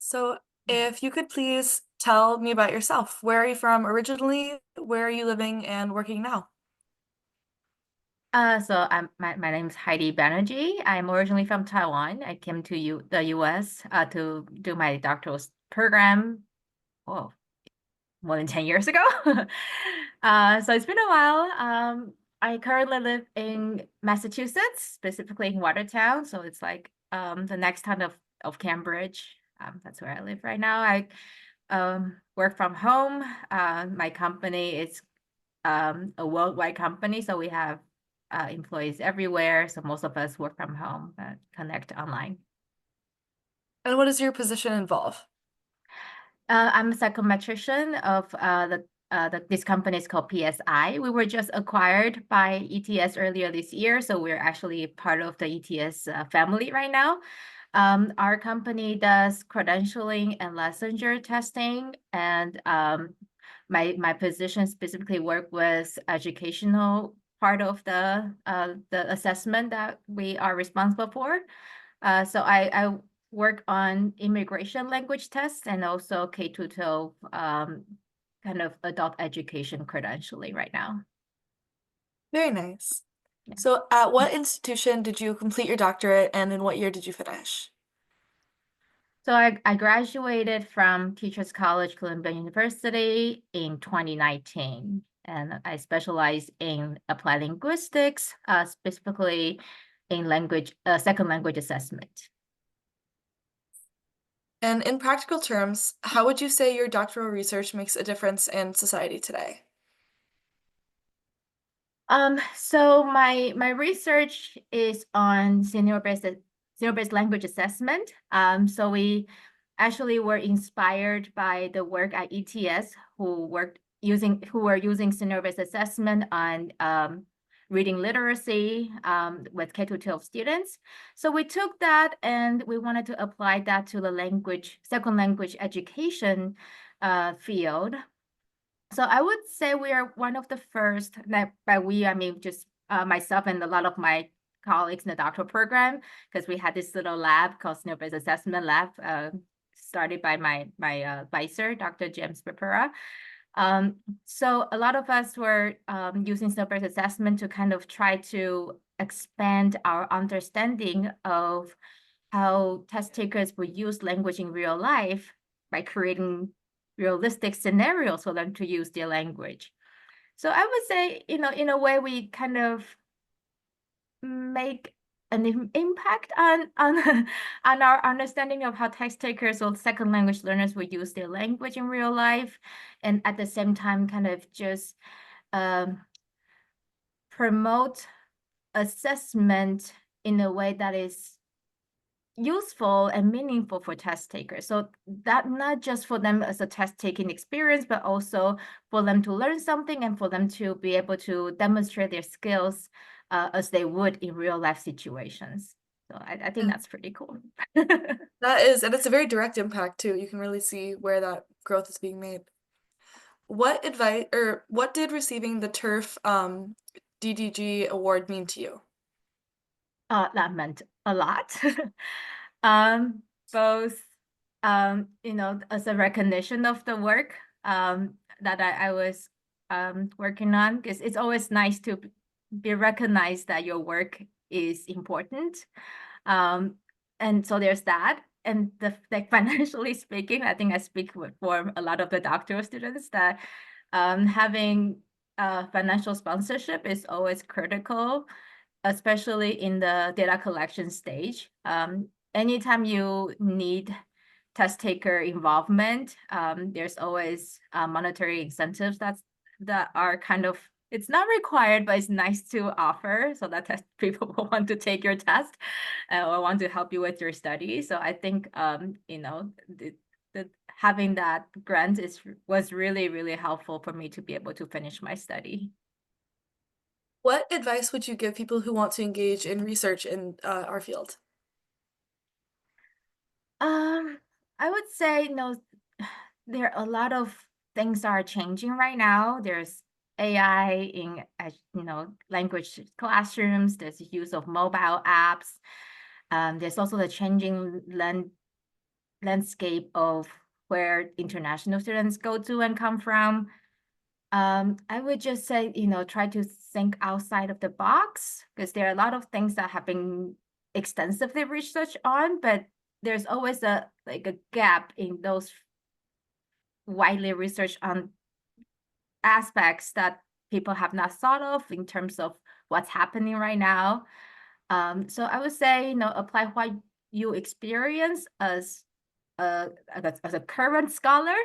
So, if you could please tell me about yourself. Where are you from originally? Where are you living and working now? My name is Heidi Banerjee. I'm originally from Taiwan. I came to the US to do my doctoral program. Oh, more than 10 years ago. So it's been a while. I currently live in Massachusetts, specifically in Watertown. So it's like the next town of Cambridge. That's where I live right now. I work from home. My company is a worldwide company, so we have employees everywhere. So most of us work from home, but connect online. And what does your position involve? I'm a psychometrician of this company is called PSI. We were just acquired by ETS earlier this year, so we're actually part of the ETS family right now. Our company does credentialing and licensure testing, and my position specifically work with educational part of the assessment that we are responsible for. So I work on immigration language tests and also K to 12 kind of adult education credentialing right now. Very nice. Yeah. So, at what institution did you complete your doctorate and in what year did you finish? So I graduated from Teachers College, Columbia University in 2019, and I specialize in applied linguistics, specifically in second language assessment. And in practical terms, how would you say your doctoral research makes a difference in society today? So my research is on scenario-based language assessment. So we actually were inspired by the work at ETS, who were using scenario-based assessment on reading literacy with K to 12 students. So we took that and we wanted to apply that to the second language education field. So I would say we are one of the first, like by we, I mean just myself and a lot of my colleagues in the doctoral program, because we had this little lab called Scenario-based Assessment Lab, started by my advisor, Dr. James Pepera. So a lot of us were using scenario-based assessment to kind of try to expand our understanding of how test takers would use language in real life by creating realistic scenarios for them to use their language. So I would say, in a way, we kind of make an impact on on our understanding of how test takers or second language learners would use their language in real life, and at the same time, kind of just um, promote assessment in a way that is useful and meaningful for test takers. So that not just for them as a test taking experience, but also for them to learn something and for them to be able to demonstrate their skills as they would in real life situations. So I think And that's pretty cool. that is, and it's a very direct impact too. You can really see where that growth is being made. What advice or what did receiving the TIRF DDG award mean to you? That meant a lot. um, both, as a recognition of the work that I was working on, because it's always nice to be recognized that your work is important. Um, and so there's that. And like financially speaking, I think I speak for a lot of the doctoral students that having financial sponsorship is always critical, especially in the data collection stage. Anytime you need test taker involvement, there's always monetary incentives that are kind of, it's not required, but it's nice to offer so that test people will want to take your test or want to help you with your study. So I think the having that grant was really, really helpful for me to be able to finish my study. What advice would you give people who want to engage in research in our field? Um, I would say, there are a lot of things are changing right now. There's AI in, language classrooms. There's the use of mobile apps. There's also the changing landscape of where international students go to and come from. I would just say, try to think outside of the box, because there are a lot of things that have been extensively researched on, but there's always a gap in those widely researched on aspects that people have not thought of in terms of what's happening right now. So I would say, apply what you experience as a current scholar,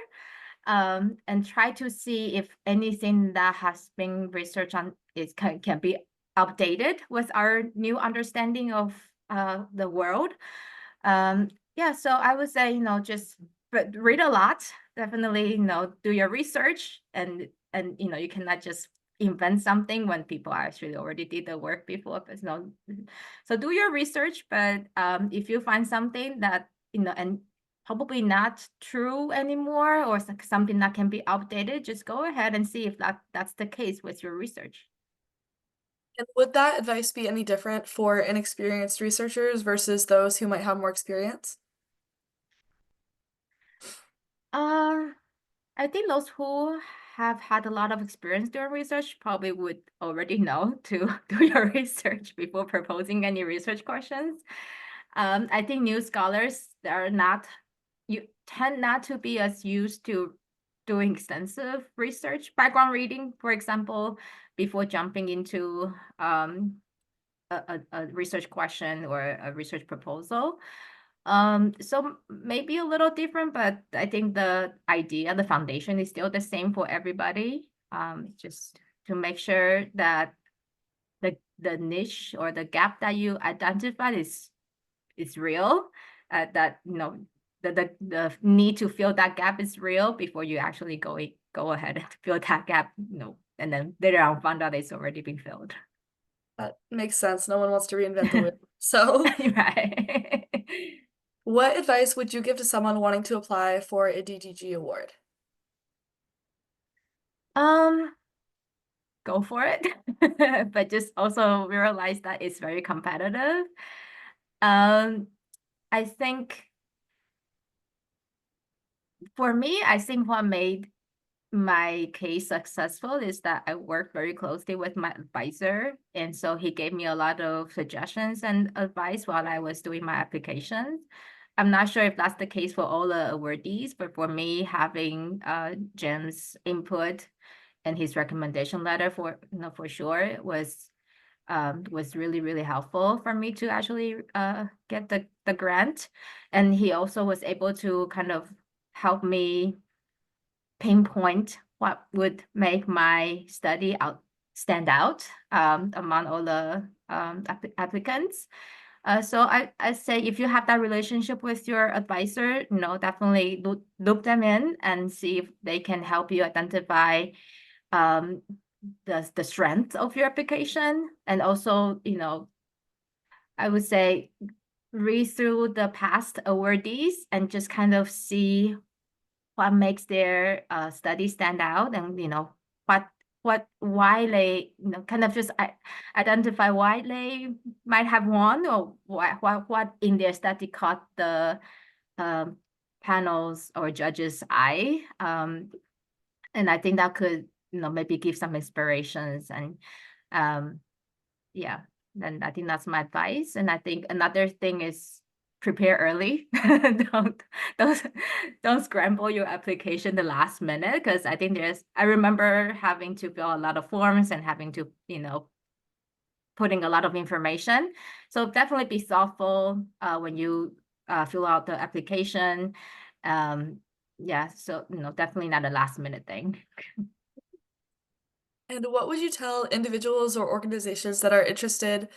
and try to see if anything that has been researched on can be updated with our new understanding of the world. Yeah, so I would say, just read a lot. Definitely, do your research, and you cannot just invent something when people actually already did the work before. But no, so do your research. But if you find something that and probably not true anymore, or something that can be updated, just go ahead and see if that's the case with your research. And would that advice be any different for inexperienced researchers versus those who might have more experience? Uh, I think those who have had a lot of experience doing research probably would already know to do your research before proposing any research questions. I think new scholars you tend not to be as used to doing extensive research, background reading, for example, before jumping into a research question or a research proposal. So maybe a little different, but I think the idea, the foundation is still the same for everybody. Just to make sure that the niche or the gap that you identified is real, that the need to fill that gap is real before you actually go ahead and fill that gap, and then later on find out it's already been filled. That makes sense. No one wants to reinvent the wheel. So, Right. what advice would you give to someone wanting to apply for a DDG award? Um, go for it. But just also realize that it's very competitive. Um, I think for me, I think what made my case successful is that I worked very closely with my advisor. And so he gave me a lot of suggestions and advice while I was doing my applications. I'm not sure if that's the case for all the awardees, but for me, having Jim's input and his recommendation letter for sure was really, really helpful for me to actually get the grant. And he also was able to kind of help me pinpoint what would make my study stand out among all the applicants. So I say if you have that relationship with your advisor, definitely loop them in and see if they can help you identify um, the strength of your application. And also, I would say read through the past awardees and just kind of see what makes their study stand out, and why they kind of just identify why they might have won, or what in their study caught the um, panels or judges eye, and I think that could maybe give some inspirations. And um, yeah, then I think that's my advice. And I think another thing is prepare early. don't don't don't scramble your application the last minute, because I think I remember having to fill a lot of forms and having to putting a lot of information. So definitely be thoughtful when you fill out the application. Yeah, so definitely not a last minute thing. And what would you tell individuals or organizations that are interested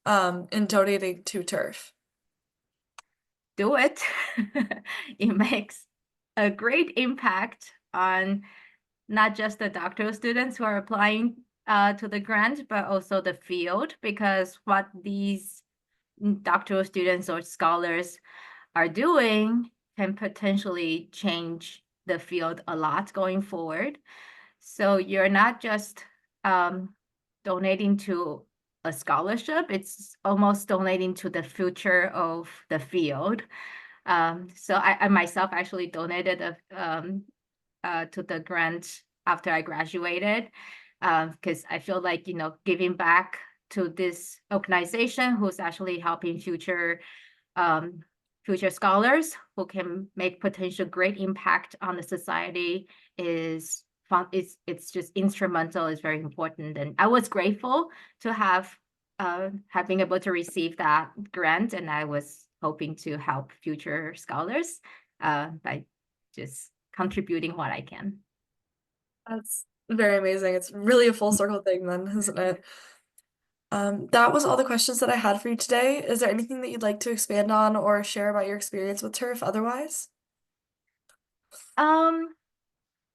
in donating to TIRF? Do it. It makes a great impact on not just the doctoral students who are applying to the grant, but also the field, because what these doctoral students or scholars are doing can potentially change the field a lot going forward. So you're not just donating to a scholarship, it's almost donating to the future of the field. So I myself actually donated to the grant after I graduated, because I feel like, giving back to this organization who's actually helping um, future scholars who can make potential great impact on the society is fun. It's just instrumental. It's very important, and I was grateful to have been able to receive that grant, and I was hoping to help future scholars by just contributing what I can. That's very amazing. It's really a full circle thing then, isn't it? That was all the questions that I had for you today. Is there anything that you'd like to expand on or share about your experience with TIRF otherwise? Um,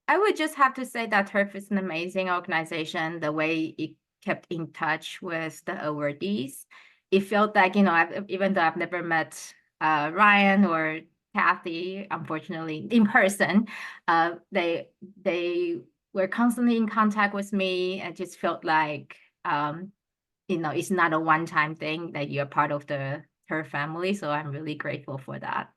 I would just have to say that TIRF is an amazing organization. The way it kept in touch with the awardees, it felt like, even though I've never met Ryan or Kathy, unfortunately, in person, they were constantly in contact with me. I just felt like, it's not a one-time thing, that you're part of the TIRF family. So I'm really grateful for that.